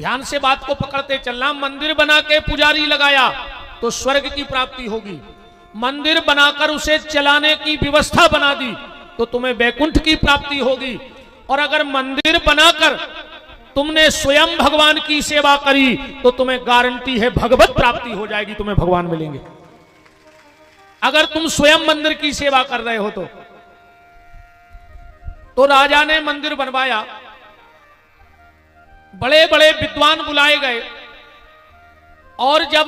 ध्यान से बात को पकड़ते चलना। मंदिर बना के पुजारी लगाया तो स्वर्ग की प्राप्ति होगी, मंदिर बनाकर उसे चलाने की व्यवस्था बना दी तो तुम्हें वैकुंठ की प्राप्ति होगी, और अगर मंदिर बनाकर तुमने स्वयं भगवान की सेवा करी तो तुम्हें गारंटी है भगवत प्राप्ति हो जाएगी, तुम्हें भगवान मिलेंगे। अगर तुम स्वयं मंदिर की सेवा कर रहे हो तो राजा ने मंदिर बनवाया, बड़े बड़े विद्वान बुलाए गए, और जब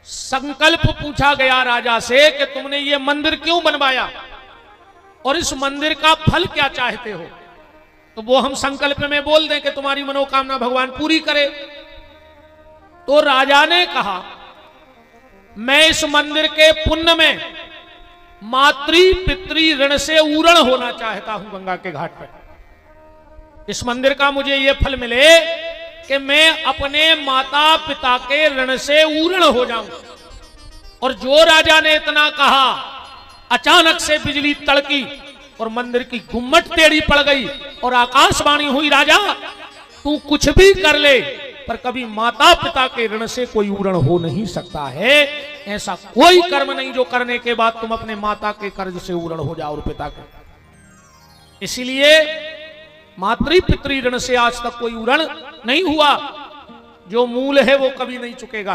संकल्प पूछा गया राजा से कि तुमने ये मंदिर क्यों बनवाया और इस मंदिर का फल क्या चाहते हो, तो वो हम संकल्प में बोल दें कि तुम्हारी मनोकामना भगवान पूरी करे। तो राजा ने कहा मैं इस मंदिर के पुण्य में मातृ पितृ ऋण से ऊरण होना चाहता हूं गंगा के घाट पर। इस मंदिर का मुझे यह फल मिले कि मैं अपने माता पिता के ऋण से ऊरण हो जाऊं। और जो राजा ने इतना कहा, अचानक से बिजली तड़की और मंदिर की गुम्मट टेढ़ी पड़ गई और आकाशवाणी हुई, राजा तू कुछ भी कर ले पर कभी माता पिता के ऋण से कोई ऊरण हो नहीं सकता है। ऐसा कोई कर्म नहीं जो करने के बाद तुम अपने माता के कर्ज से ऊरण हो जाओ और पिता के। इसलिए मातृ पितृ ऋण से आज तक कोई ऊरण नहीं हुआ, जो मूल है वो कभी नहीं चुकेगा।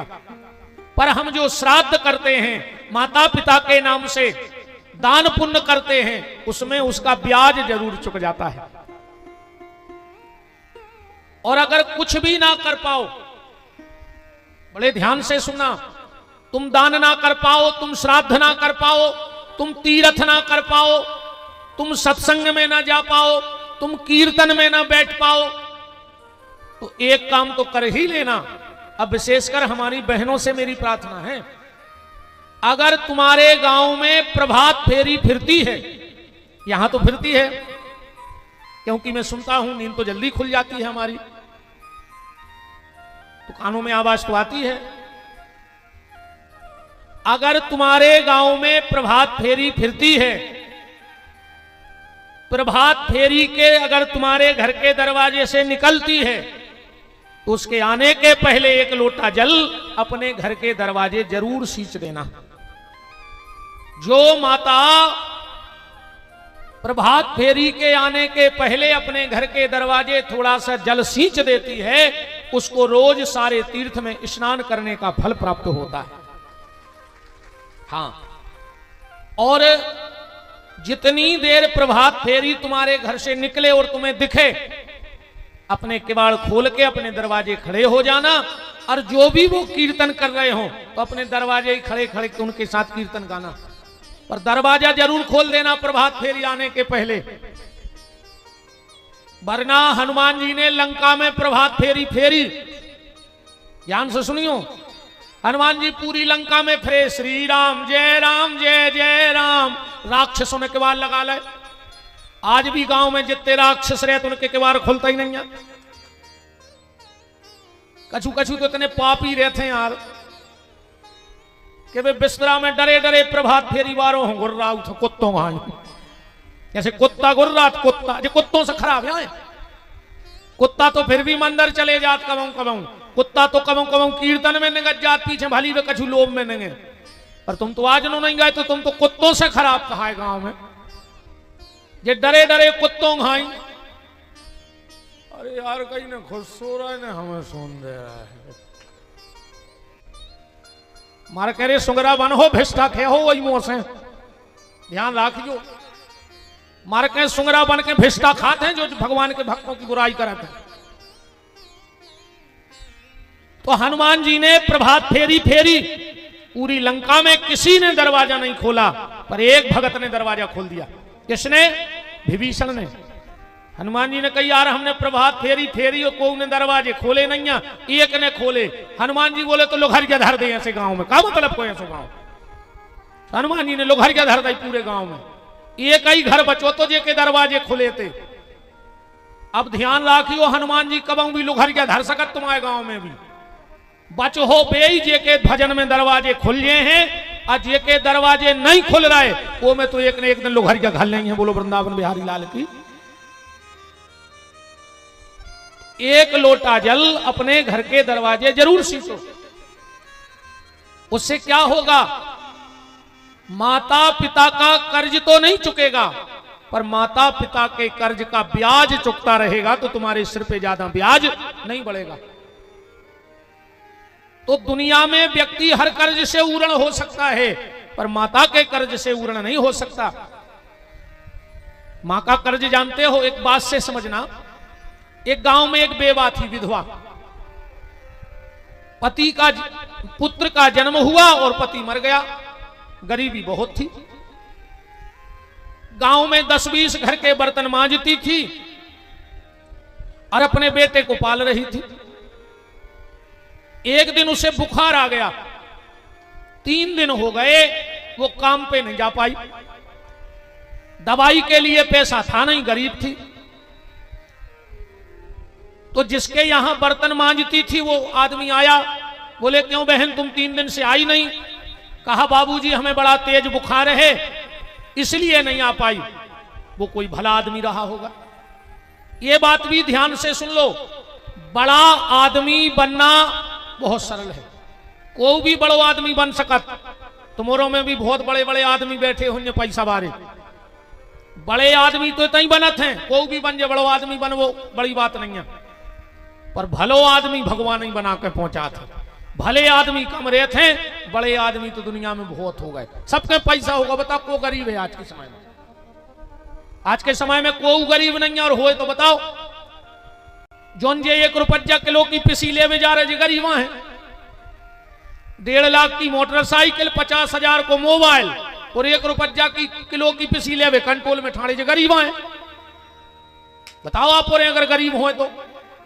पर हम जो श्राद्ध करते हैं, माता पिता के नाम से दान पुण्य करते हैं, उसमें उसका ब्याज जरूर चुक जाता है। और अगर कुछ भी ना कर पाओ, बड़े ध्यान से सुनना, तुम दान ना कर पाओ, तुम श्राद्ध ना कर पाओ, तुम तीर्थ ना कर पाओ, तुम सत्संग में ना जा पाओ, तुम कीर्तन में ना बैठ पाओ, तो एक काम तो कर ही लेना। अब विशेषकर हमारी बहनों से मेरी प्रार्थना है, अगर तुम्हारे गांव में प्रभात फेरी फिरती है, यहां तो फिरती है क्योंकि मैं सुनता हूं नींद तो जल्दी खुल जाती है हमारी, तो कानों में आवाज तो आती है। अगर तुम्हारे गांव में प्रभात फेरी फिरती है, प्रभात फेरी के अगर तुम्हारे घर के दरवाजे से निकलती है, तो उसके आने के पहले एक लोटा जल अपने घर के दरवाजे जरूर सींच देना। जो माता प्रभात फेरी के आने के पहले अपने घर के दरवाजे थोड़ा सा जल सींच देती है, उसको रोज सारे तीर्थ में स्नान करने का फल प्राप्त होता है। हाँ, और जितनी देर प्रभात फेरी तुम्हारे घर से निकले और तुम्हें दिखे, अपने किवाड़ खोल के अपने दरवाजे खड़े हो जाना, और जो भी वो कीर्तन कर रहे हो तो अपने दरवाजे ही खड़े खड़े उनके साथ कीर्तन गाना, पर दरवाजा जरूर खोल देना प्रभात फेरी आने के पहले। वरना हनुमान जी ने लंका में प्रभात फेरी फेरी, ध्यान से सुनियो, हनुमान जी पूरी लंका में फिरे, श्री राम जय जय राम, राक्षसों ने किवाड़ लगा ले। आज भी गांव में जितने राक्षस रहते उनके किवाड़ खुलता ही नहीं है। कछु कछु तो इतने पापी रहते हैं यार कि वे बिस्तरा में डरे डरे प्रभात फेरी वारों हो गुर्रा उठ कुत्तों हां, जैसे कुत्ता गुर्रा कुत्ता जो कुत्तों से खराब है। कुत्ता तो फिर भी मंदिर चले जात कबों कबों, कुत्ता तो कबों कबों कीर्तन में निगत जात पीछे भली वे कछु लोभ में नंगे, पर तुम तो आज नहीं गए तो तुम तो कुत्तों से खराब कहा है गांव में, जे डरे डरे कुत्तों खाई। अरे यार कहीं ना खुद सो रहा है ना हमें सुन दे रहा है। मार करे सुंगरा बन हो भिष्टा खे हो वही मुंह से ध्यान रखियो। मार के सुंगरा बन के भिष्टा खाते हैं जो भगवान के भक्तों की बुराई कराते हैं। तो हनुमान जी ने प्रभात फेरी फेरी, पूरी लंका में किसी ने दरवाजा नहीं खोला, पर एक भगत ने दरवाजा खोल दिया। किसने? विभीषण ने। हनुमान जी ने कही यार हमने प्रभात फेरी फेरी और कोई ने दरवाजे खोले नहीं है, एक ने खोले। हनुमान जी बोले तो लोहरिया धर दे ऐसे गांव में, का मतलब कोई ऐसे गांव। हनुमान जी ने लोहरिया धर दी पूरे गांव में, एक ही घर बचो तो जे के दरवाजे खुले थे। अब ध्यान रखियो हनुमान जी कब भी लोहरिया धर सकत तुम्हारे गांव में भी बच हो बे, जे के भजन में दरवाजे खुल गए हैं और जे के दरवाजे नहीं खुल रहे वो में तो एक ने एक दिन लोहरिया घर नहीं है। बोलो वृंदावन बिहारी लाल की। एक लोटा जल अपने घर के दरवाजे जरूर सींचो। उससे क्या होगा, माता पिता का कर्ज तो नहीं चुकेगा, पर माता पिता के कर्ज का ब्याज चुकता रहेगा, तो तुम्हारे सिर पे ज्यादा ब्याज नहीं बढ़ेगा। तो दुनिया में व्यक्ति हर कर्ज से उर्ण हो सकता है, पर माता के कर्ज से उर्ण नहीं हो सकता। मां का कर्ज जानते हो, एक बात से समझना, एक गांव में एक बेवा थी, विधवा। पति का पुत्र का जन्म हुआ और पति मर गया, गरीबी बहुत थी। गांव में 10-20 घर के बर्तन मांजती थी और अपने बेटे को पाल रही थी। एक दिन उसे बुखार आ गया, 3 दिन हो गए वो काम पे नहीं जा पाई। दवाई के लिए पैसा था नहीं, गरीब थी। तो जिसके यहां बर्तन मांजती थी वो आदमी आया, बोले क्यों बहन तुम 3 दिन से आई नहीं? कहा बाबूजी हमें बड़ा तेज बुखार है इसलिए नहीं आ पाई। वो कोई भला आदमी रहा होगा। ये बात भी ध्यान से सुन लो, बड़ा आदमी बनना बहुत सरल है, कोई भी बड़ो आदमी बन सकत। तुम्हारों में भी बहुत बड़े बड़े आदमी बैठे होंगे पैसा बारे, बड़े आदमी तो तई बनत हैं, कोई भी बन जाए बड़ो आदमी बन, वो बड़ी बात नहीं है। पर भलो आदमी भगवान ही बना के पहुंचा थे। भले आदमी कम रहे थे, बड़े आदमी तो दुनिया में बहुत हो गए। सबके पैसा होगा, बताओ को गरीब है आज के समय में? आज के समय में कोई गरीब नहीं है, और होए तो बताओ। जोन जे 1 रुपया किलो की पिसी ले जा रहे गरीब हैं। 1.5 लाख की मोटरसाइकिल, 50,000 को मोबाइल और 1 रुपया की किलो की पिसी ले कंट्रोल में ठाणे जो गरीब हैं। बताओ आप और अगर गरीब हो तो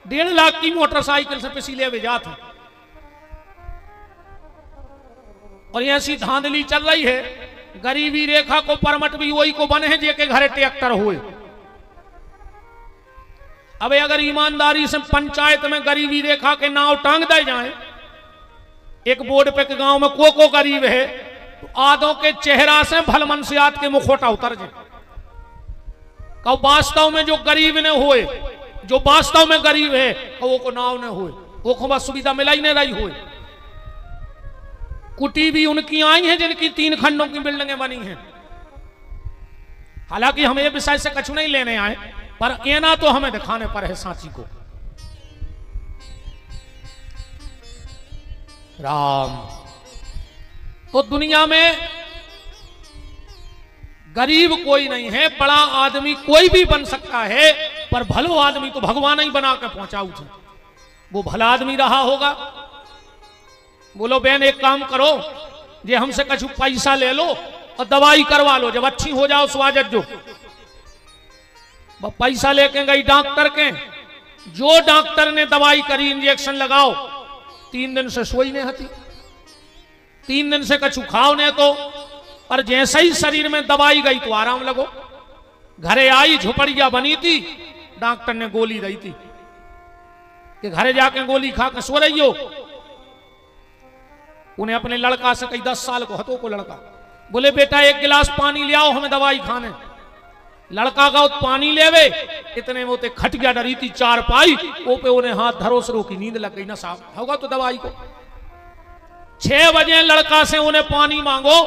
1.5 लाख की मोटरसाइकिल से पिसी ले जाते। और ऐसी धांधली चल रही है, गरीबी रेखा को परमट भी वही को बने हैं जेके घरे ट्रैक्टर हुए। अब अगर ईमानदारी से पंचायत में गरीबी रेखा के नाव टांग दे जाए, एक बोर्ड पे के गांव में को गरीब है, तो आधों के चेहरा से भलमनसियात के मुखोटा उतर जाए। कब वास्तव में जो गरीब ने हुए, जो वास्तव में गरीब है, वो को नाव ने हुए, वो को बस सुविधा मिला ही नहीं रही हुई। कुटी भी उनकी आई है जिनकी 3 खंडों की बिल्डिंगें बनी हैं। हालांकि हम ये विषय से कछु नहीं लेने आए, पर एना तो हमें दिखाने पर है सांची को। राम तो दुनिया में गरीब कोई नहीं है, बड़ा आदमी कोई भी बन सकता है, पर भलो आदमी तो भगवान ही बना के पहुंचाऊ थे। वो भला आदमी रहा होगा। बोलो बहन एक काम करो, जे हमसे कुछ पैसा ले लो और दवाई करवा लो, जब अच्छी हो जाओ स्वागत जो। पैसा लेके गई डॉक्टर के, जो डॉक्टर ने दवाई करी, इंजेक्शन लगाओ, 3 दिन से सोई नहीं हती, 3 दिन से कछु खाओ नहीं तो, और जैसे ही शरीर में दवाई गई तो आराम लगो। घरे आई, झुपड़िया बनी थी, डॉक्टर ने गोली दी थी कि घरे जाके गोली खा के सो रही हो। उन्हें अपने लड़का से कही, 10 साल को हतो को लड़का, बोले बेटा 1 गिलास पानी ले आओ, हमें दवाई खाने। लड़का का पानी लेवे, इतने में उते खट गया, डरी थी 4 पाई, वो पे उन्हें हाथ धरो सरो की नींद लग गई ना साहब, होगा तो दवाई को। 6 बजे लड़का से उन्हें पानी मांगो,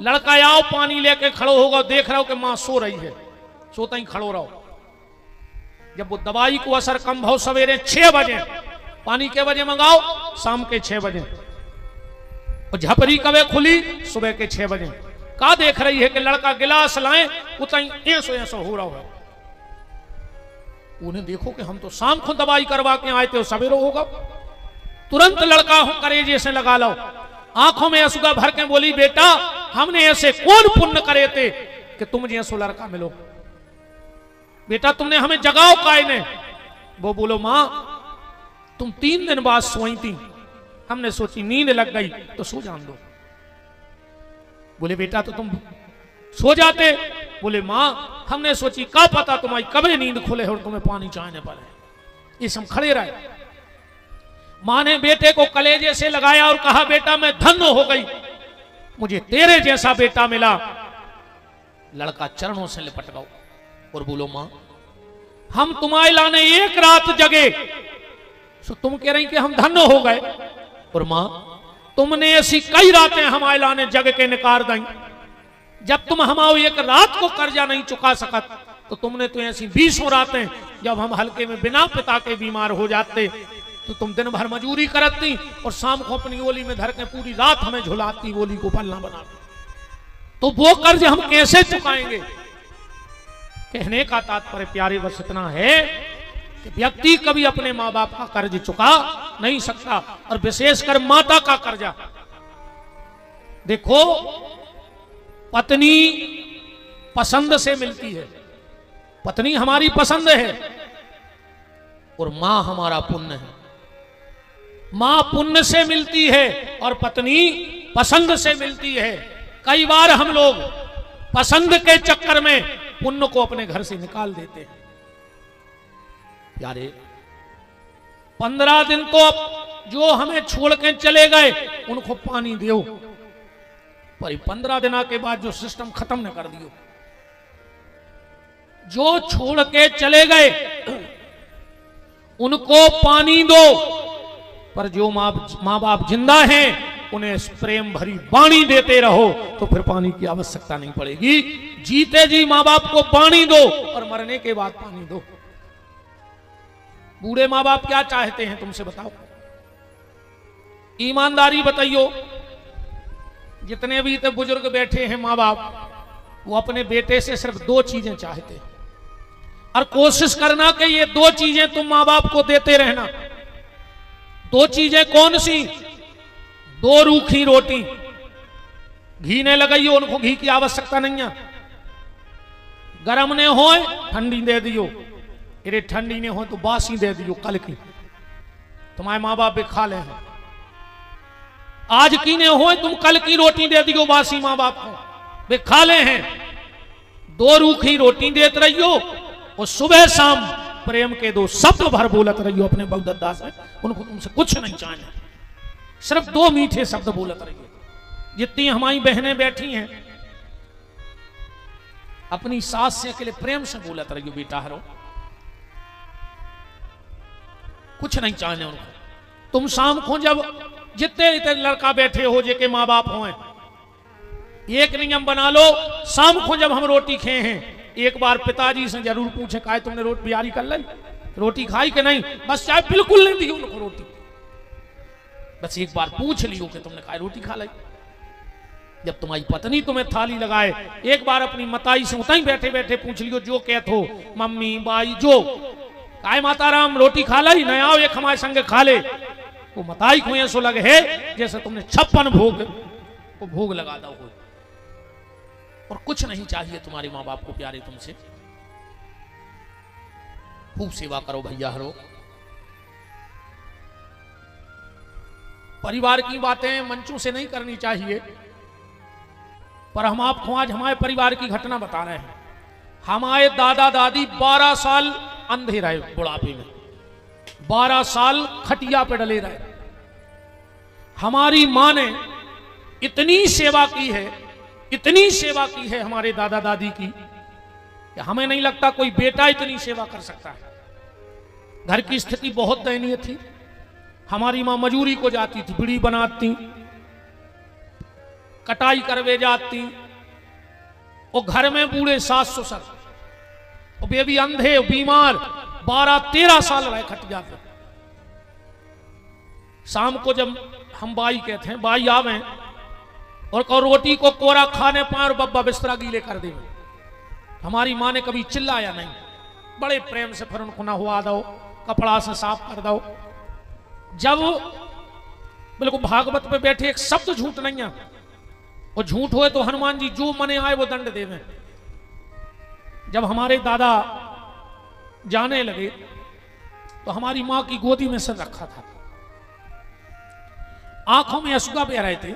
लड़का आओ पानी लेके खड़ो होगा, देख रहा हो कि मां सो रही है, सोता ही खड़ो रहो। जब वो दवाई को असर कम भाव, सवेरे 6 बजे पानी के बजे मंगाओ, शाम के 6 बजे, और झपरी कवे खुली सुबह के 6 बजे। का देख रही है कि लड़का गिलास लाए, उतनी ऐसो ऐसो हो रहा है। उन्हें देखो कि हम तो शाम को दवाई करवा के आए थे, सवेरो होगा। तुरंत लड़का करेजे से लगा लो, आंखों में असुगा भर के बोली, बेटा हमने ऐसे कौन पुण्य करे थे कि तुम जैसो लड़का मिलो? बेटा तुमने हमें जगाओ काहे ने? वो बोलो मां तुम 3 दिन बाद सोई थी, हमने सोची नींद लग गई तो सो जान दो। बोले बेटा तो तुम सो जाते? बोले मां हमने सोची का पता तुम्हारी कभी नींद खुले और तुम्हें पानी चाहने पड़े। इस हम खड़े रहे। मां ने बेटे को कलेजे से लगाया और कहा, बेटा मैं धन्य हो गई, मुझे तेरे जैसा बेटा मिला। लड़का चरणों से लिपट गया और बोलो मां हम तुम्हारे लाने एक रात जगे, तो तुम कह रही कि हम धन्य हो गए। और मां, तुमने ऐसी कई रातें हमारे लाने जग के निकार दी, जब तुम हमारो एक रात को कर्जा नहीं चुका सकत, तो तुमने तो ऐसी 20 रातें, जब हम हल्के में बिना पिता के बीमार हो जाते, तो तुम दिन भर मजूरी करती और शाम को अपनी ओली में धर के पूरी रात हमें झुलाती, ओली को पलना बना। तो वो कर्ज हम कैसे चुकाएंगे? कहने का तात्पर्य प्यारे बस इतना है कि व्यक्ति कभी अपने माँ बाप का कर्ज चुका नहीं सकता, और विशेषकर माता का कर्जा। देखो, पत्नी पसंद से मिलती है, पत्नी हमारी पसंद है, और मां हमारा पुण्य है। मां पुण्य से मिलती है और पत्नी पसंद से मिलती है। कई बार हम लोग पसंद के चक्कर में पुण्य को अपने घर से निकाल देते हैं। यारे 15 दिन तो जो हमें छोड़ के चले गए उनको पानी दियो, पर 15 दिन के बाद जो सिस्टम खत्म न कर दियो। जो छोड़ के चले गए उनको पानी दो, पर जो माँ बाप जिंदा हैं उन्हें प्रेम भरी वाणी देते रहो, तो फिर पानी की आवश्यकता नहीं पड़ेगी। जीते जी माँ बाप को पानी दो और मरने के बाद पानी दो। बूढ़े माँ बाप क्या चाहते हैं तुमसे बताओ, ईमानदारी बताइयो। जितने भी तो बुजुर्ग बैठे हैं माँ बाप, वो अपने बेटे से सिर्फ 2 चीजें चाहते हैं, और कोशिश करना कि ये 2 चीजें तुम माँ बाप को देते रहना। 2 चीजें कौन सी? 2 रूखी रोटी, घी ने लगाइयो, उनको घी की आवश्यकता नहीं है। गरम ने हो ठंडी दे दियो, अरे ठंडी ने हो तो बासी दे दियो, कल की तुम्हारे माँ बाप भी खा ले हैं। आज की ने हो तुम कल की रोटी दे दियो बासी माँ बाप को, वे खा ले हैं। 2 रूखी रोटी देते रहियो, और सुबह शाम प्रेम के 2 शब्द भर बोलत रहियो अपने बगदत्ता से। उनको तुमसे कुछ नहीं चाहिए, सिर्फ 2 मीठे शब्द बोलत रहियो। जितनी हमारी बहनें बैठी हैं, अपनी सास से अकेले प्रेम से बोलत रहियो, बेटा हरो, कुछ नहीं चाहिए उनको। तुम शाम को जब जितने लड़का बैठे हो जे के माँ बाप हो, एक नियम बना लो, शाम को जब हम रोटी खाए हैं, एक बार पिताजी से जरूर पूछे काहे तुमने रोटी बिहारी कर ली, रोटी खाई कि नहीं। बस चाहे बिल्कुल नहीं दी उनको रोटी, बस एक बार पूछ लियो कि तुमने खाई रोटी खा ली। जब तुम्हारी पत्नी तुम्हें थाली लगाए, एक बार अपनी मताई से उताई बैठे बैठे पूछ लियो, जो कहते हो मम्मी बाई जो काय माता राम रोटी खा ली, न आओ एक हमारे संग खा ले। वो मताई को ऐसा लगे है जैसे तुमने 56 भोग को भोग लगा दो हो। और कुछ नहीं चाहिए तुम्हारे माँ बाप को प्यारे, तुमसे खूब सेवा करो भैया हरो। परिवार की बातें मंचों से नहीं करनी चाहिए, पर हम आपको आज हमारे परिवार की घटना बता रहे हैं। हमारे दादा दादी 12 साल अंधे रहे, बुढ़ापे में 12 साल खटिया पे डले रहे। हमारी मां ने इतनी सेवा की है, इतनी सेवा की है हमारे दादा दादी की, कि हमें नहीं लगता कोई बेटा इतनी सेवा कर सकता है। घर की स्थिति बहुत दयनीय थी। हमारी मां मजूरी को जाती थी, बीड़ी बनाती, कटाई करवे जाती, और घर में बूढ़े सास ससुर, और वे भी अंधे बीमार, 12-13 साल रहे खटिया पे। शाम को जब हम बाई कहते हैं, बाई आवे और को रोटी को कोरा खाने पाए और बब्बा बिस्तरा गीले कर दे। हमारी मां ने कभी चिल्लाया नहीं, बड़े प्रेम से फिर उनको नहवा दो, कपड़ा से साफ कर दो। जब बिल्कुल भागवत पे बैठे एक शब्द झूठ नहीं है, और झूठ होए तो हनुमान जी जो मने आए वो दंड देवे। जब हमारे दादा जाने लगे तो हमारी मां की गोदी में सर रखा था, आंखों में अश्रु बह रहे थे।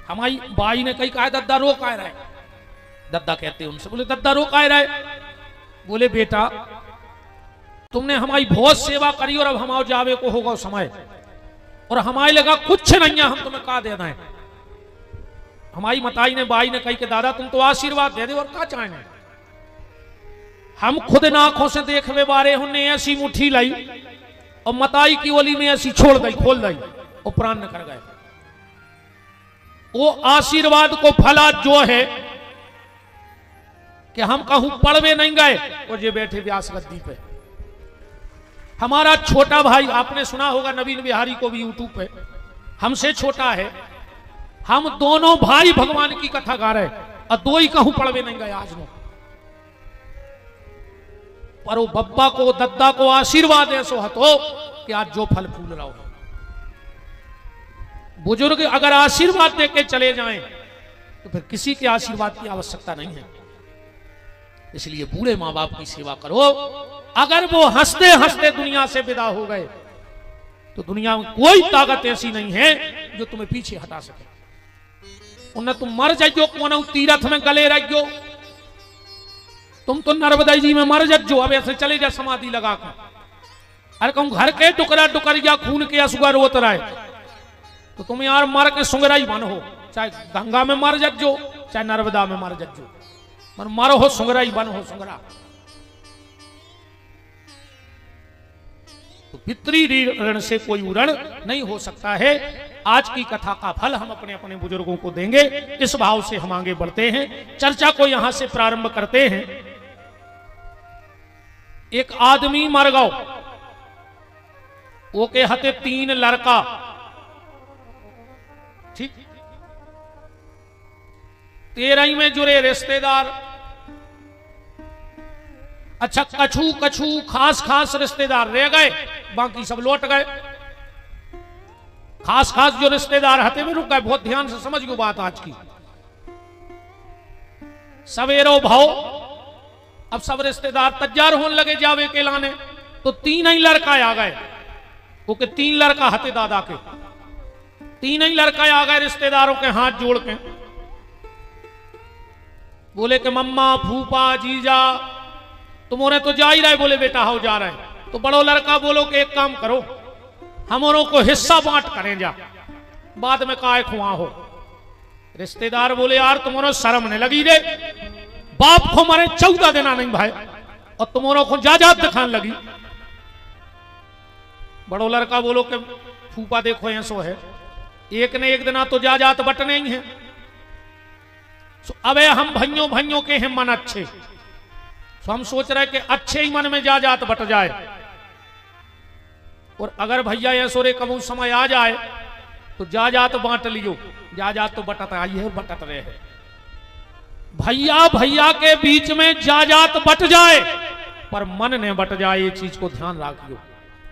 हमारी बाई ने कही कहा दद्दा रो काय रहे। दद्दा कहते उनसे, बोले दद्दा रो काय रहे। बोले बेटा तुमने हमारी बहुत सेवा करी और अब हमारे जावे को होगा समय, और हमारे लगा कुछ नहीं है, हम तुम्हें कहा दे दें। हमारी मताई ने बाई ने कही कि दादा तुम तो आशीर्वाद दे दे और क्या चाहें, हम खुद नाखों से देखवे बारे हमने ऐसी मुट्ठी लाई और मताई की ओली में ऐसी छोड़ दी, खोल दी और प्राण न कर गए। वो आशीर्वाद को फला जो है कि हम कहूं पढ़वे नहीं गए और ये बैठे व्यास गद्दी पे। हमारा छोटा भाई, आपने सुना होगा नवीन बिहारी को भी यूट्यूब पे, हमसे छोटा है, हम दोनों भाई भगवान की कथा गा रहे और दो ही कहूं पढ़वे नहीं गए आज नो। पर वो बब्बा को दद्दा को आशीर्वाद ऐसो हतो कि आज जो फल फूल रहा हो। बुजुर्ग अगर आशीर्वाद देके चले जाएं तो फिर किसी के आशीर्वाद की आवश्यकता नहीं है। इसलिए बूढ़े मां बाप की सेवा करो। अगर वो हंसते हंसते दुनिया से विदा हो गए तो दुनिया में कोई ताकत ऐसी नहीं है जो तुम्हें पीछे हटा सके। उन्हें तुम मर जाइयो, कौन तीरथ में गले रहियो, तुम तो नर्मदा जी में मर जाओ। अब ऐसे चले जा समाधि लगा कर। अरे कहूं घर के टुकड़ा टुकड़िया खून के असुआ रोत रहा है तो तुम यार मर के सुंगरा ही बन हो, चाहे गंगा में मर जाओ चाहे नर्मदा में मर जाओ, पर मरो हो सुंगरा ही बन हो सुंगरा। तो पितृ ऋण से कोई ऋण नहीं हो सकता है। आज की कथा का फल हम अपने अपने बुजुर्गों को देंगे, इस भाव से हम आगे बढ़ते हैं। चर्चा को यहां से प्रारंभ करते हैं। एक आदमी मर गो, वो के हते 3 लड़का, ठीक, 13 में जुड़े रिश्तेदार। अच्छा, कछु कछु खास खास रिश्तेदार रह गए, बाकी सब लौट गए। खास खास जो रिश्तेदार हते में रुक गए। बहुत ध्यान से समझियो बात आज की। सवेरो भाव, अब सब रिश्तेदार तैयार होने लगे जावे के लाने, तो 3 ही लड़का आ गए। वो के 3 लड़का हते दादा के, 3 ही लड़का आ गए रिश्तेदारों के हाथ जोड़ के। बोले कि मम्मा, फूफा, जीजा तुम्हारे तो जा ही रहे। बोले बेटा हो जा रहे। तो बड़ो लड़का बोलो कि एक काम करो, हमरों को हिस्सा बांट करें जा, बाद में काय खुआ हो। रिश्तेदार बोले यार तुम्हारो शर्म नहीं लगी रे, बाप को मारे 14 देना नहीं भाई और तुम्हारों को जायदाद दिखाने लगी। बड़ो लड़का बोलो कि फूफा देखो ऐसो है, एक ने एक दिना तो जायदाद बटने ही है। अबे हम भइयों भइयों के हैं मन अच्छे, तो हम सोच रहे कि अच्छे ही मन में जायदाद बट जाए। और अगर भैया ऐसो रे कबू समय आ जाए तो जायदाद बांट लियो, जायदाद तो बटत आई है और बटत रहे है। भैया भैया के बीच में जायदाद बट जाए पर मन ने बट जाए, ये चीज को ध्यान रखियो।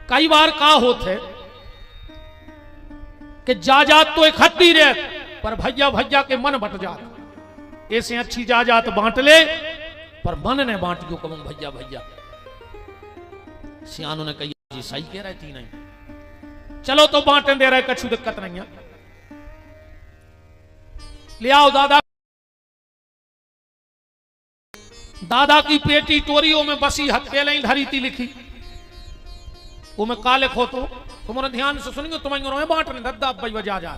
कई बार का होते कि जायदाद तो इकट्ठी रहे पर भैया भैया के मन बट जाते। ऐसे अच्छी जायदाद बांट ले पर मन ने बांट दियो कबू भैया भैया। सियानों ने कही जी सही कह रहे 3 नहीं, चलो तो बांटने दे रहे, कछु दिक्कत नहीं है। ले आओ दादा। दादा की पेटी टोरियों में बसी हथ पहले ही धरी थी लिखी, वो में का लिखो तो तुम्हारे ध्यान से सुनियो। तुम्हारे बांटने दद्दा भाई वजह जा,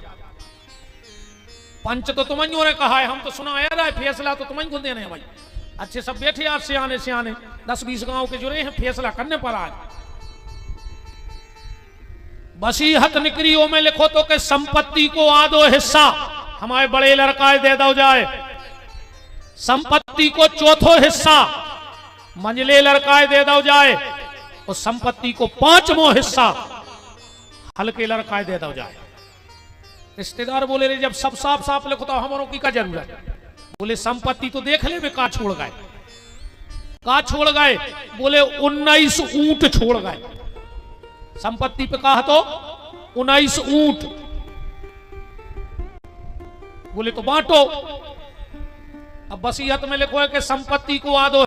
पंच तो तुम्हारे कहा है, हम तो सुना है रहा है, फैसला तो तुम्हें को देने हैं भाई। अच्छे सब बैठे यार, सियाने सियाने 10-20 गांव के जुड़े हैं, फैसला करने पर आज। बसी हथ निकरियों में लिखो तो कि संपत्ति को आधो हिस्सा हमारे बड़े लड़का दे दो जाए, संपत्ति को चौथो हिस्सा मंझले लड़का दे दो जाए और संपत्ति को 5वां हिस्सा हल्के लड़का दे दो जाए। रिश्तेदार बोले रे जब सब साफ साफ लिखो तो हमारों की क्या जरूरत है। बोले संपत्ति तो देख ले, का छोड़ गए, का छोड़ गए। बोले 19 ऊंट छोड़ गए। संपत्ति पे कहा तो 19 ऊंट। बोले तो बांटो। अब वसीयत में लिखो है कि संपत्ति को आधो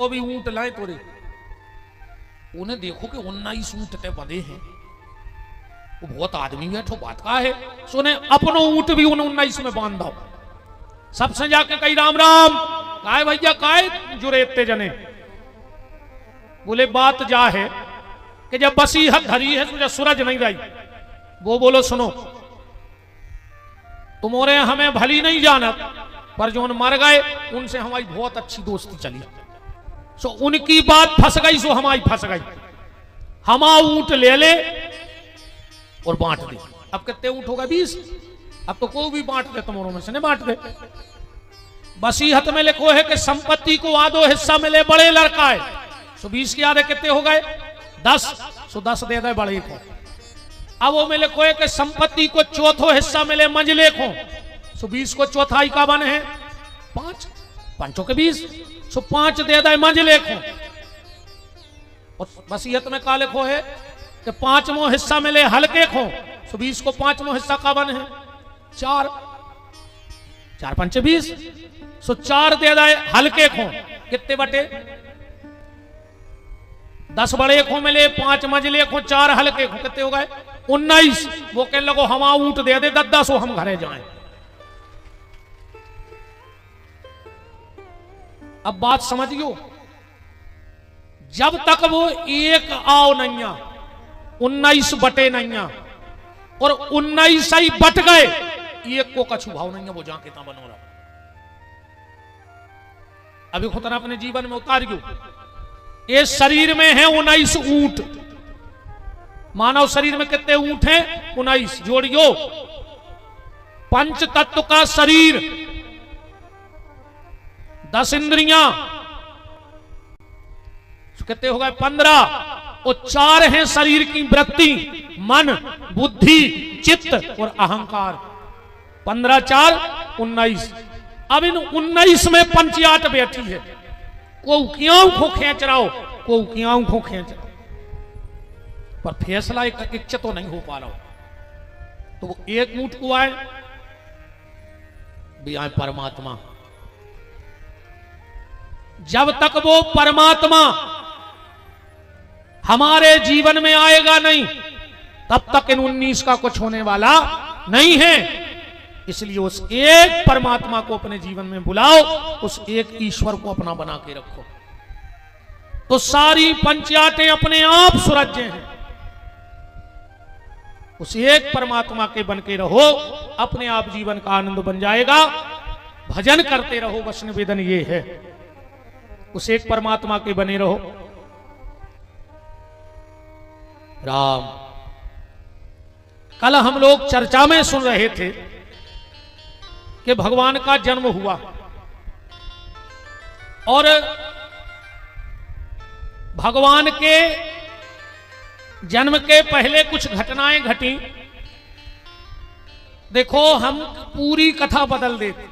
वो भी ऊंट लाए तोरे, उन्हें देखो कि 19 ऊंट ते बंधे हैं, वो बहुत आदमी बैठो बात का है, सुने अपनो ऊंट भी उन 19 में बांध दो। सबसे जाके कही राम राम, काय भैया काय जुरे इतने जने? बोले बात जा है कि जब बसी हद धरी है तुझे सूरज नहीं रही। वो बोलो सुनो, तुम्हारे हमें भली नहीं जानत, पर जो मर गए उनसे हमारी बहुत अच्छी दोस्ती चली, सो उनकी बात फंस गई, सो हमारी फंस गई। हमा ऊंट ले ले और बांट दे। अब कितने ऊंट होगा? 20। अब तो कोई भी बांट दे, तुम्हारों में से नहीं बांट दे। वसीयत में लिखो है कि संपत्ति को आधो हिस्सा मिले बड़े लड़का है, सो 20 के आधे कितने हो गए? 10, सो 10 दे दे बड़े को। अब वो में लिखो है कि संपत्ति को चौथो हिस्सा मिले मंझले को, सो 20 को चौथाई का बन है 5, 5 के 20, सो 5 दे दे मंझले को। और वसीयत में का लिखो है कि 5वां हिस्सा मिले हल्के को, सो 20 को 5वां हिस्सा का बन है 4, 4 5 20, सो 4 दे दे हल्के को। कितने बटे? 10 बड़े को मिले, 5 मंझले को, 4 हल्के को, कितने हो गए? 19। वो कहने लगो हमा ऊंट दे दे 10, हम घरे जाएं। अब बात समझियो, जब तक वो एक आओ नैया 19 बटे नैया और 19 ही बट गए, एक को कछु भाव नहीं है, वो जाके ता बनो रहा। अभी खुद अपने जीवन में उतारियो, ये शरीर में है 19 ऊंट। मानव शरीर में कितने ऊंट हैं? 19। जोड़ियो, पंच तत्व का शरीर, 10 इंद्रियां, कितने हो गए? 15। और 4 हैं शरीर की वृत्ति, मन, बुद्धि, चित्त और अहंकार। 15 4 19। अब इन 19 में पंचायत बैठी है, को क्यों खो खींच रहा हो, को क्यों खो खींच रहा हो, पर फैसला एक इच्छा तो नहीं हो पा रहा हो। तो वो एक ऊंट को आए भी आए परमात्मा। जब तक वो परमात्मा हमारे जीवन में आएगा नहीं, तब तक इन 19 का कुछ होने वाला नहीं है। इसलिए उस एक परमात्मा को अपने जीवन में बुलाओ, उस एक ईश्वर को अपना बना के रखो, तो सारी पंचायतें अपने आप सुलझे हैं। उस एक परमात्मा के बन के रहो, अपने आप जीवन का आनंद बन जाएगा। भजन करते रहो, बस निवेदन ये है, उस एक परमात्मा के बने रहो। राम, कल हम लोग चर्चा में सुन रहे थे कि भगवान का जन्म हुआ और भगवान के जन्म के पहले कुछ घटनाएं घटी। देखो, हम पूरी कथा बदल देते,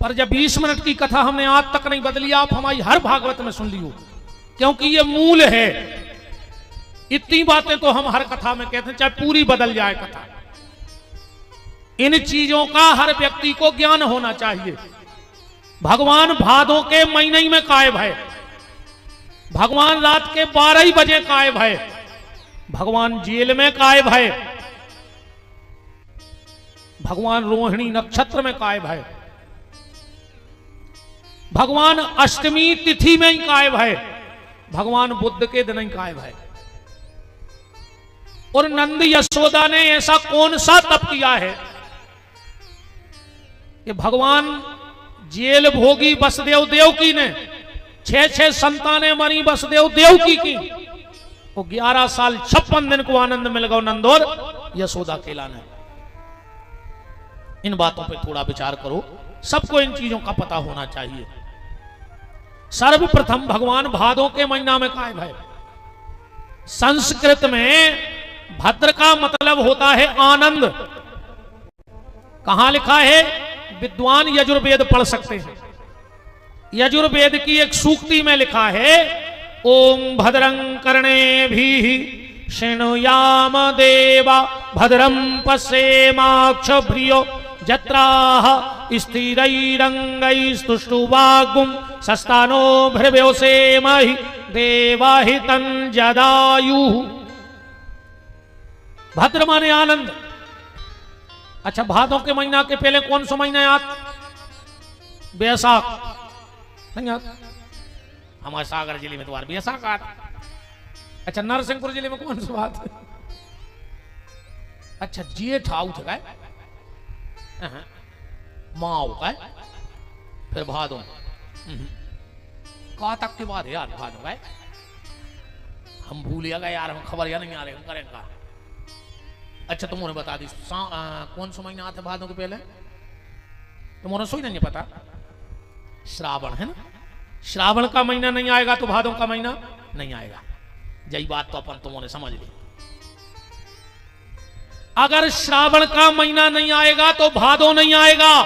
पर जब 20 मिनट की कथा हमने आज तक नहीं बदली, आप हमारी हर भागवत में सुन लियो, क्योंकि ये मूल है। इतनी बातें तो हम हर कथा में कहते हैं, चाहे पूरी बदल जाए कथा। इन चीजों का हर व्यक्ति को ज्ञान होना चाहिए। भगवान भादों के महीने में कायब है, भगवान रात के 12 बजे कायब है, भगवान जेल में कायब है, भगवान रोहिणी नक्षत्र में कायब है, भगवान अष्टमी तिथि में ही कायब है, भगवान बुद्ध के दिन ही कायब है। और नंद यशोदा ने ऐसा कौन सा तप किया है कि भगवान जेल भोगी वसुदेव देवकी ने 6 संतानें मरी वसुदेव देवकी की, वो 11 साल 56 दिन को आनंद मिल गया नंद और यशोदा के लाने। इन बातों पे थोड़ा विचार करो, सबको इन चीजों का पता होना चाहिए। सर्वप्रथम भगवान भादों के महीना में कायब है। संस्कृत में भद्र का मतलब होता है आनंद। कहां लिखा है? विद्वान यजुर्वेद पढ़ सकते हैं। यजुर्वेद की एक सूक्ति में लिखा है, ओम भद्रं कर्णेभिः शृणुयाम देवा भद्रं पश्येमाक्षभिर्यो जत्राह स्थिरैरंगैस्तुष्टुवागुं सस्तानो भृव्योसेमहि देवाहितं जदायुः। भद्र माने आनंद। अच्छा, भादों के महीना के पहले कौन सा महीना याद? बैसाख नहीं याद? हमारे सागर जिले में तो बैसाख आता। अच्छा, नरसिंहपुर जिले में कौन सी बात है? अच्छा, जेठ आउट है, माओ का फिर भादों का तक के बाद यार भादों का हम भूल गए यार, हम खबर या नहीं आ रहे, हम करेंगे। अच्छा, तुम उन्हें बता दी कौन सा महीना आता है भादों के पहले? तुम्हारा सोई नहीं पता? श्रावण है ना। श्रावण का महीना नहीं आएगा तो भादों का महीना नहीं आएगा। यही बात तो अपन तुमने समझ ली। अगर श्रावण का महीना नहीं आएगा तो भादों नहीं आएगा,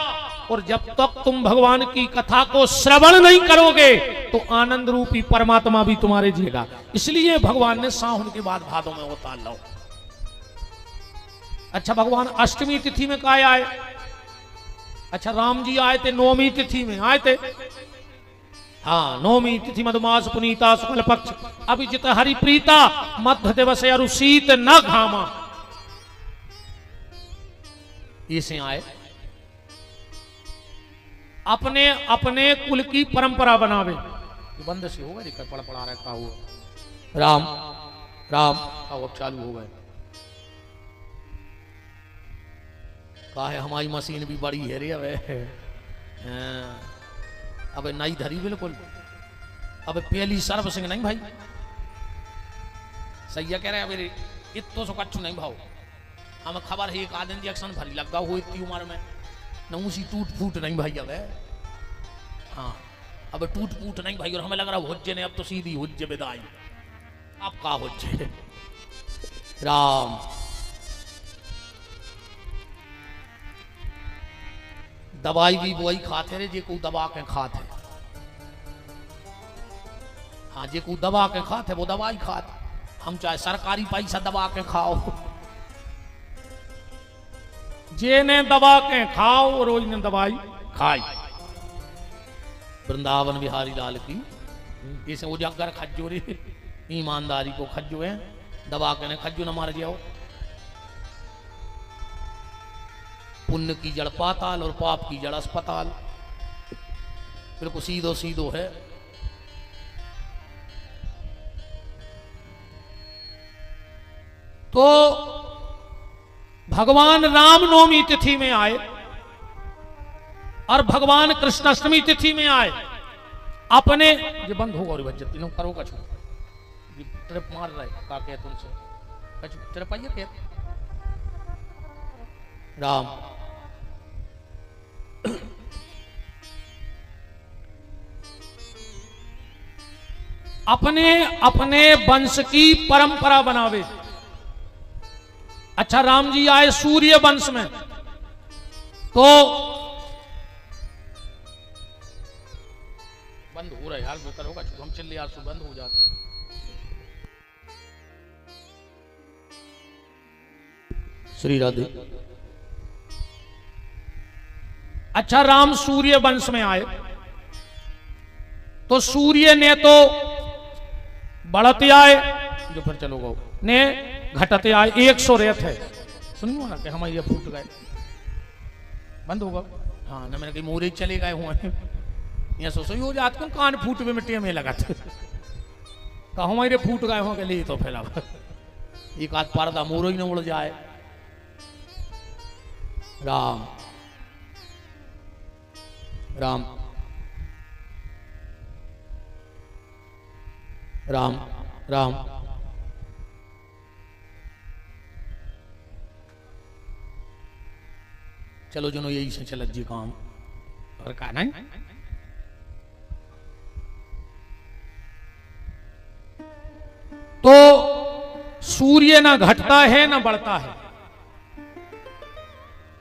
और जब तक तुम भगवान की कथा को श्रवण नहीं करोगे तो आनंद रूपी परमात्मा भी तुम्हारे जिएगा। इसलिए भगवान ने सावन के बाद भादों में अवतार लो। अच्छा, भगवान अष्टमी तिथि में कहा आए? अच्छा, राम जी आए थे नौमी तिथि में आए थे। हाँ, नौमी तिथि मधुमास पुनीता शुक्ल पक्ष अभिजित हरिप्रीता मध्य दिवस अरुशीत न घामा, इसे आए। अपने अपने कुल की परंपरा बनावे। बंद से होगा जी, पढ़ा रखा हुआ राम राम अब चालू हो गए। कहा है हमारी मशीन भी बड़ी है रे। अब नई धरी बिल्कुल। अब पहली सर्विसिंग नहीं भाई, सही कह रहे हैं। इतो सो कच्छु नहीं भाव, हमें खबर है एक आध इंजेक्शन भरी लगा हो इतनी उम्र में न उसी टूट फूट नहीं भाई। अब हाँ, अब टूट फूट नहीं भाई। और हमें लग रहा हुज्जे ने अब तो सीधी हुज्जे विदाई। अब का हुज्जे राम दवाई भी वही खाते रहे जे को दबा के खाते। हाँ, जे को दबा के खाते वो दवाई खाते। हम चाहे सरकारी पैसा दबा के खाओ, जे ने दबा के खाओ और रोज ने दवाई खाई। वृंदावन बिहारी लाल की इसे उजागर खज्जो रे, ईमानदारी को खज्जो है, दबा के ने खज्जो न मार जाओ। पुण्य की जड़ पाताल और पाप की जड़ अस्पताल। बिल्कुल सीधो सीधो है। तो भगवान राम नवमी तिथि में आए और भगवान कृष्णाष्टमी तिथि में आए। अपने ये बंद होगा और बच्चे तीनों करो कछु ट्रिप मार रहे का कहे तुमसे कछु ट्रिप आइए कहे राम। अपने अपने वंश की परंपरा बनावे। अच्छा, राम जी आए सूर्य वंश में तो बंद हो रहा है यार, बेहतर होगा हम चल यार सु बंद हो जाता। श्री राधे। अच्छा, राम सूर्य वंश में आए तो सूर्य ने तो बढ़ते आए, जो फिर चलोगा ने घटते आए। 100 रेत है, सुनियो ना कि हमारे ये फूट गए, बंद होगा। हाँ ना, मैंने कहीं मोरे चले गए हुए यहाँ सोचो हो जात को कान फूट में मिट्टी में लगा तो हमारे फूट गए हों के लिए तो फैला एक आध पर्दा मोरो ही न उड़ जाए। राम राम राम राम। चलो जनो यही से चलत जी काम और का नहीं। तो सूर्य ना घटता है ना बढ़ता है,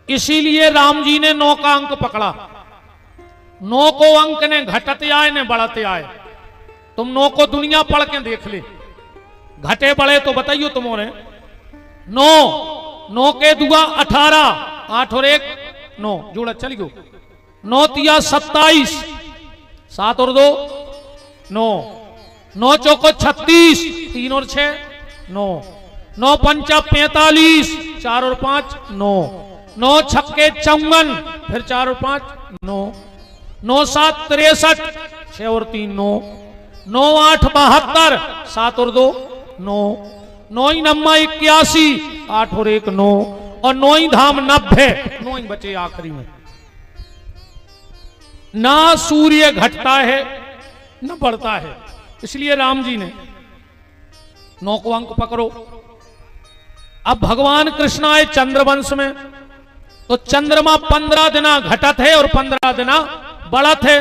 इसीलिए राम जी ने 9 का अंक पकड़ा। 9 को अंक ने घटते आए ने बढ़ते आए। तुम 9 को दुनिया पढ़ के देख ले, घटे बढ़े तो बताइयो तुमने। 9 के दुआ 18, 8 और 1 9 जोड़ा चल गयो। 9 तिया 27, 7 और 2 9, 9 चौको 36, 3 और 6 9, 9 पंचा 45, 4 और 5 9, 9 छक्के 54, फिर 4 और 5 9, 9 7 63, 6 और 3 9, 9 8 72, 7 और 2 9, 9 नम्मा 81, 8 और 1 9, और 9 धाम 90, 9 बचे आखिरी में। ना सूर्य घटता है न बढ़ता है, इसलिए राम जी ने 9 को अंक पकड़ो। अब भगवान कृष्ण आए चंद्रवंश में, तो चंद्रमा 15 दिना घटत है और 15 दिना बढ़त है।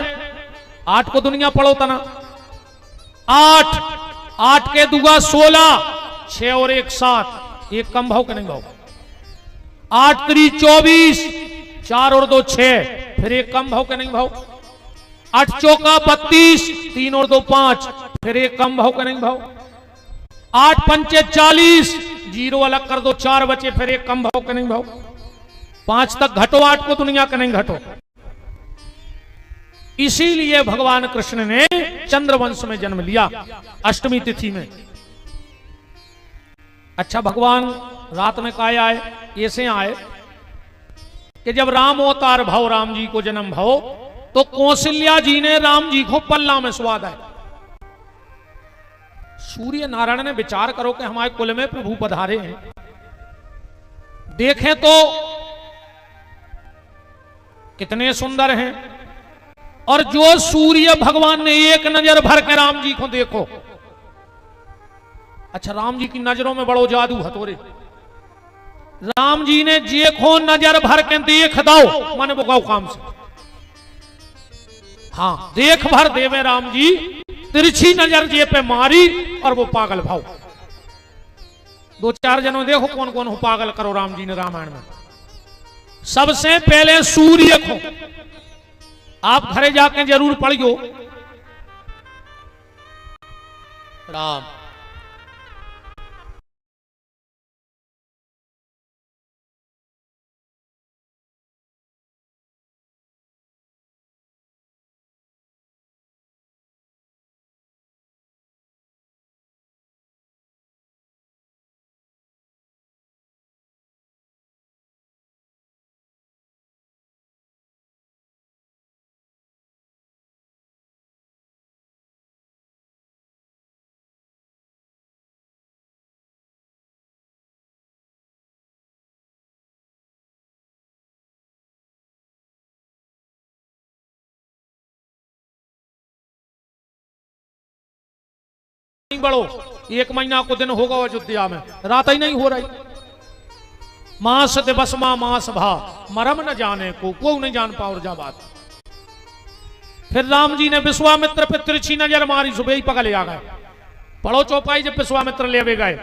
8 को दुनिया पढ़ो तना, 8 8 के दुगा 16, 6 और 1 7, एक कम भाव के नहीं भाव, 8 3 24, 4 और 2 6, फिर एक कम भाव के नहीं भाव, 8 चौका 32, 3 और 2 5, फिर एक कम भाव के नहीं भाव, 8 पंचे 40, 0 अलग कर दो 4 बचे, फिर एक कम भाव के नहीं भाव, 5 तक घटो, 8 को दुनिया के नहीं घटो। इसीलिए भगवान कृष्ण ने चंद्रवंश में जन्म लिया अष्टमी तिथि में। अच्छा, भगवान रात में काया आए, ऐसे आए कि जब राम अवतार भाव राम जी को जन्म भाव, तो कौशल्या जी ने राम जी को पल्ला में स्वाद आए। सूर्य नारायण ने विचार करो कि हमारे कुल में प्रभु पधारे हैं, देखें तो कितने सुंदर हैं, और जो सूर्य भगवान ने एक नजर भर के राम जी को देखो। अच्छा, राम जी की नजरों में बड़ो जादू हतोरे, राम जी ने जे को नजर भर के देख दो मन बुगाओ काम से, हाँ देख भर देवे राम जी, तिरछी नजर जे पे मारी और वो पागल भाव। 2-4 जनों देखो कौन कौन हो पागल करो राम जी ने रामायण में। सबसे पहले सूर्य को आप घरे जाके जरूर पढ़ियो। राम नहीं बढ़ो, 1 महीना को दिन होगा अयोध्या में, रात ही नहीं हो रही। मास दिवस मास भा, मरम न जाने को नहीं जान पाओ जा बात। फिर राम जी ने विश्वामित्र पे तिरछी नजर मारी, सुबह ही पकड़ आ गए। पढ़ो चौपाई, जब विश्वामित्र ले गए,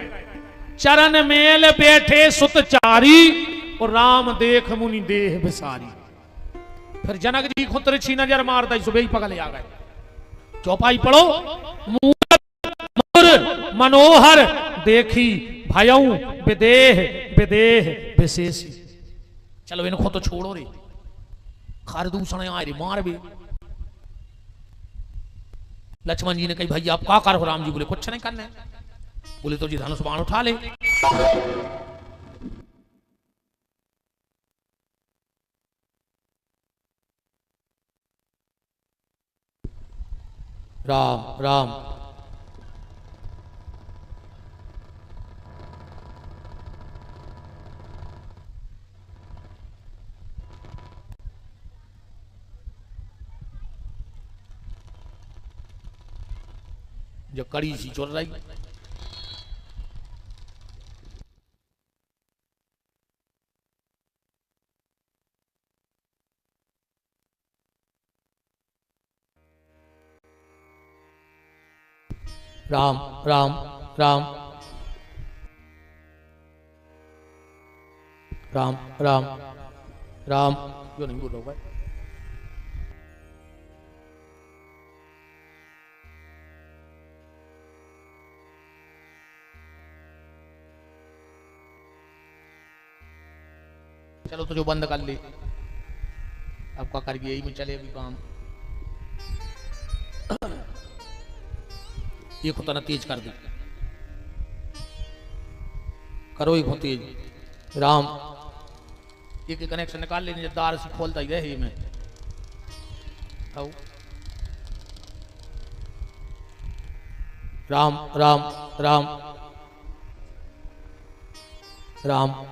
चरण मेल बैठे सुत चारी, और राम देख मुनि देह विसारी। फिर जनक जी को तिरछी नजर मारता, सुबह ही पकड़ आ गए। चौपाई पढ़ो, मनोहर देखी भयऊ विदेह विदेह विशेषी। चलो इनको तो छोड़ो रे, खारदूषण आए रे मार भी। लक्ष्मण जी ने कही भाई आप क्या कर हो? राम जी बोले कुछ नहीं करना है। बोले तो जी धनुष बाण उठा ले। राम राम जो कड़ी सी चल रही। राम राम राम राम राम राम, जो नहीं बोल रहा भाई। चलो तो जो बंद कर ली। अब क्या करिए, यही में चले अभी काम। ये खुदा ना तेज कर दी, करो ही तेज। राम ये कनेक्शन निकाल लेने, दार से खोलता ही रहे में। राम राम राम राम।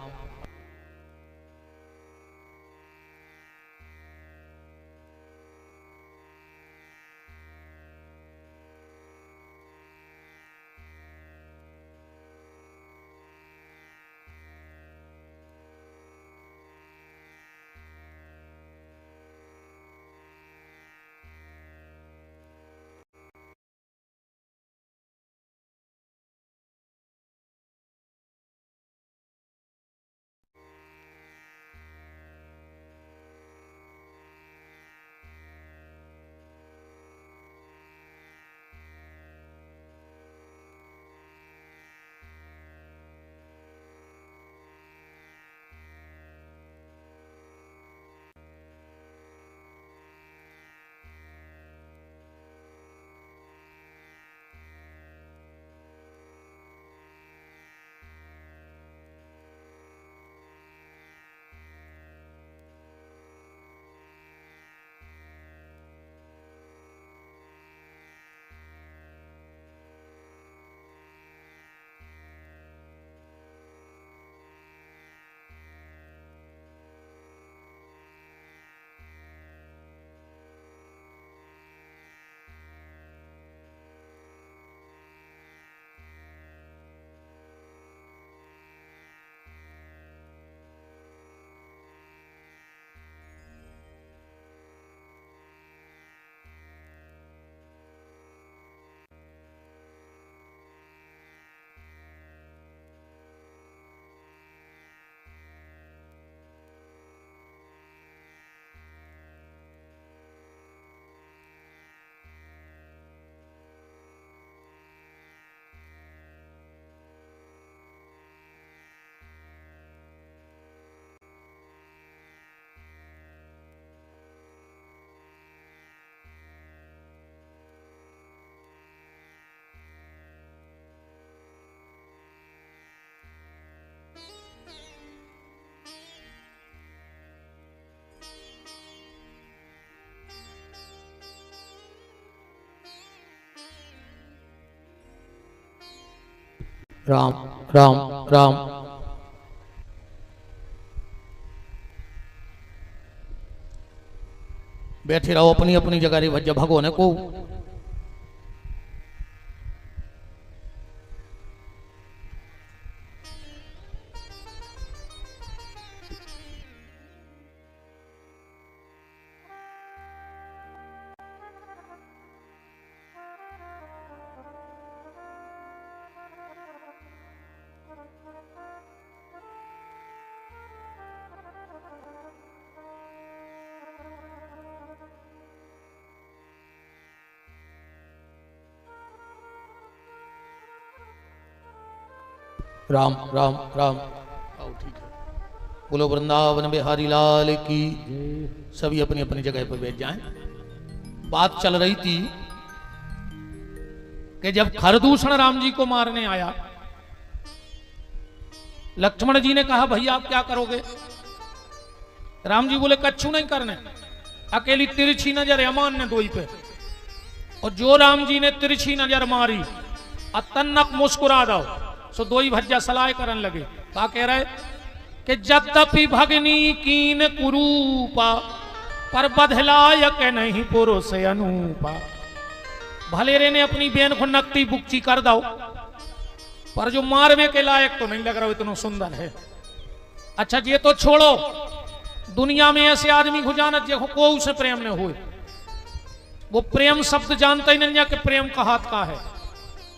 राम राम राम। बैठे रहो अपनी अपनी जगह रे भज्जा भगवान को। राम राम राम। आओ ठीक है। बोलो वृंदावन बिहारी लाल की। सभी अपनी अपनी जगह पर बैठ जाएं। बात चल रही थी कि जब खरदूषण राम जी को मारने आया, लक्ष्मण जी ने कहा भैया आप क्या करोगे? राम जी बोले कच्छू नहीं करने, अकेली तिरछी नजर यमान ने दोई पे। और जो राम जी ने तिरछी नजर मारी अतन्नक मुस्कुरा दो, सो दोई भज्जा सलाह करन लगे। क्या कह रहे कि जद्यपि भगनी कीन कुरूपा, पर बधलायक नहीं पुरुष अनूपा। भले रे ने अपनी बेन को नकती बुक्ची कर दो, पर जो मारने के लायक तो नहीं लग रहा इतना सुंदर है। अच्छा ये तो छोड़ो, दुनिया में ऐसे आदमी को जानत देखो को उसे प्रेम न हुए, वो प्रेम शब्द जानता ही नहीं कि प्रेम का हाथ का है।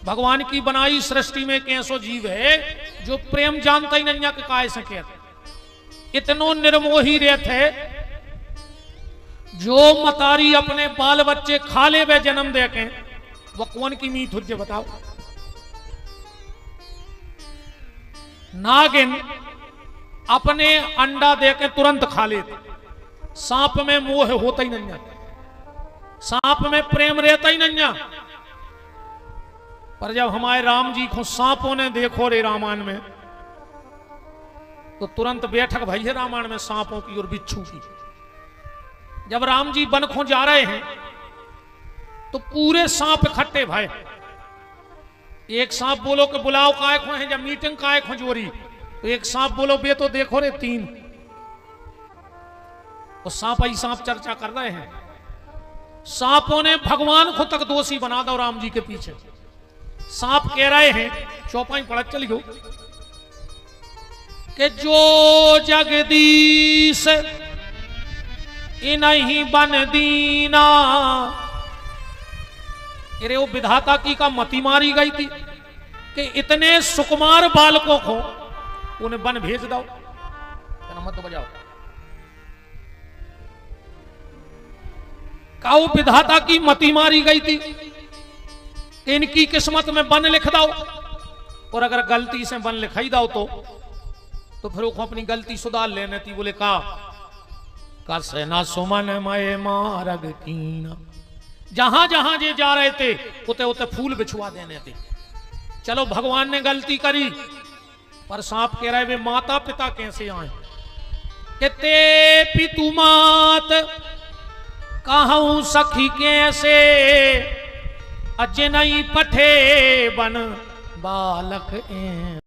भगवान की बनाई सृष्टि में एक ऐसो जीव है जो प्रेम जानता ही नहीं कि काय से कहते। इतनो निर्मोही रहते है, जो मतारी अपने बाल बच्चे खा ले वे जन्म दे के, वो कौन की मीत हुज्जे बताओ। नागिन अपने अंडा दे के तुरंत खा लेते, सांप में मोह होता ही नहीं, सांप में प्रेम रहता ही नहीं। पर जब हमारे राम जी को सांपों ने देखो रे रामायण में, तो तुरंत बैठक भई है रामायण में सांपों की और बिच्छू की। जब राम जी वन को जा रहे हैं तो पूरे सांप इकट्ठे भाई। एक सांप बोलो कि बुलाओ काय को है, जब मीटिंग काय को जोरी, तो एक सांप बोलो बे तो देखो रे 3, और सांप ही सांप चर्चा कर रहे हैं। सांपों ने भगवान को तक दोषी बना दो राम जी के पीछे। सांप कह रहे हैं, चौपाई पढ़ा चलियो, कि जो जगदीश इन्हीं बन दीना। अरे वो विधाता की का मति मारी गई थी कि इतने सुकुमार बालकों को उन्हें वन भेज दो। मत बजाओ, काऊ विधाता की मति मारी गई थी, इनकी किस्मत में वन लिख दो, और अगर गलती से वन लिखाई दो तो फिर वो अपनी गलती सुधार लेने थी। बोले का सेना सुमन मय मारग कीना। जहां जहां जे जा रहे थे उते उते फूल बिछवा देने थे। चलो भगवान ने गलती करी, पर सांप कह रहे वे माता पिता कैसे आए, कहते पितु मात कहूं सखी कैसे, अज नहीं पठे बन बालक